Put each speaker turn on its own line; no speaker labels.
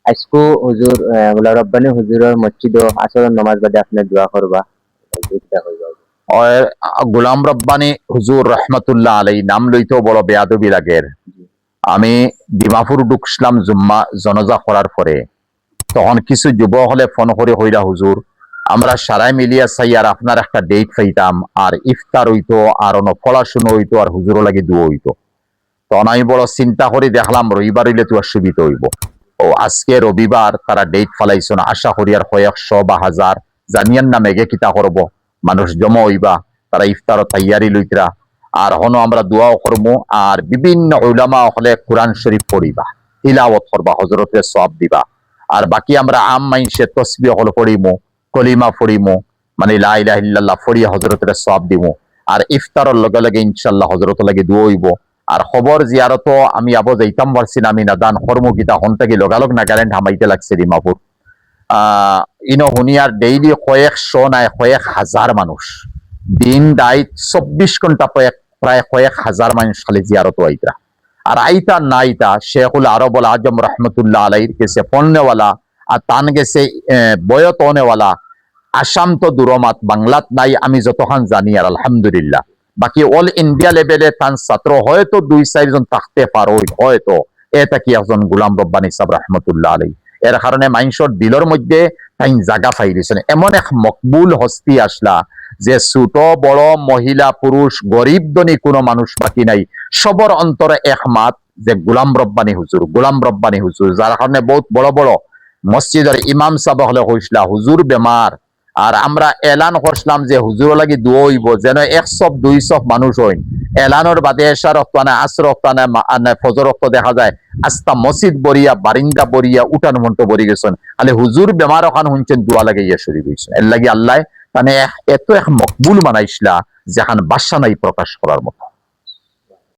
আজকু হুজুর মোলা রব্বানি হুজুরের মসজিদ আসরের নামাজ বাদে আপনি দোয়া করবা
গোলাম রব্বানি হুজুর রহমতুল্লাহ আলাই নাম লইতেও বড় বেয়াদবি লাগের। আমি ডিমাপুর ঢুকছিলাম জুম্মা জনজা করার পরে, তখন কিছু যুবক হলে ফোন করে হইরা হুজুর আমরা সারাই মিলিয়া চাই আর আপনার একটা ডেট পাইতাম, আর ইফতার হইতো আর পড়াশুনো হইতো আর হুজুরও লাগি দুয়ো হইতো। তখন আমি বড় চিন্তা করে দেখলাম রবিবার হইলে তো আর সুবিধা হইব। ও আজকে রবিবার তারা ডেট ফালাইছো না, আশা করি আর কয়েকশো বা হাজার জানিয়ান না মেঘে কিতা করব, মানুষ জমা হইবা, তারা ইফতার তৈয়ারি লইতরা আর হনো আমরা দোয়াও করবো। আর বিভিন্ন উলামা হলে কোরআন শরীফ পড়িবা, তিলাওয়াত করবা, হজরতের সওয়াব দিবা। আর বাকি আমরা আম মাইনসে তসবিহ হল পড়িমু, কলিমা পড়িমু, মানে লা ইলাহা ইল্লাল্লাহ পড়িয়া হজরতের সওয়াব দিমু। আর ইফতারের লগে লগে ইনশাআল্লাহ হজরত লাগে দোয়া হইব। আর খবর জিয়ারত আমি আবো যাইতাম পারছি না, আমি নাদান কর্মগীতা হন থেকে লগালগ নাগাল্যান্ড হামাইতে লাগছে ডিমাপুর। ইনো হুনিয়ার ডেইলি কয়েকশো নাই কয়েক হাজার মানুষ দিন দায়িত 24 ঘন্টা প্রায় কয়েক হাজার মানুষ খালি জিয়ারত আইতা। আর আইতা না আইতা শেখুল আরবুল আজম রহমতুল্লাহ আলাইর গেছে পড়নেওয়ালা, আর তান গেছে বয়ত অনেওয়ালা। আসাম তো দূরমাত, বাংলাত নাই আমি যতখান জানি আর আলহামদুলিল্লাহ। বাকি অল ইন্ডিয়া লেভেলে তান ছাত্র হয়তো 2-4 জন থাকতে পারো, হয়তো এটা কি একজন গোলাম রব্বানি সাহেব রহমতুল্লাহ আলাই। এর কারণে মাইনসর দিলর মধ্যে তাই জায়গা পাই দিয়েছেন। এমন এক মকবুল হস্তি আসলা যে ছোট বড় মহিলা পুরুষ গরিব ধনী কোনো মানুষ বাকি নাই, সবর অন্তরে একমাত যে গোলাম রব্বানি হুজুর, গোলাম রব্বানি হুজুর। যার কারণে বহুত বড় বড় মসজিদের ইমাম সাহেব হলে কইসলা হুজুর বেমার, আর আমরা এলান করছিলাম যে হুজুর লাগি দোয়া হইব, যেন 100-200 মানুষ হইন। এলানোর বাদে এশার রক্তানে আসর রক্তানে ফজর রক্ত দেখা যায় আস্তা মসজিদ বরিয়া বারিন্দা বরিয়া উঠান মন্ট বরি গেছেন। আলে হুজুর বেমার ওখান শুনছেন দোয়া লাগে ইয়ে শরীর হয়েছেন। এর লাগি আল্লাহ মানে এত এক মকবুল মানাইছিলা যেখান বাসা নাই প্রকাশ করার মতো।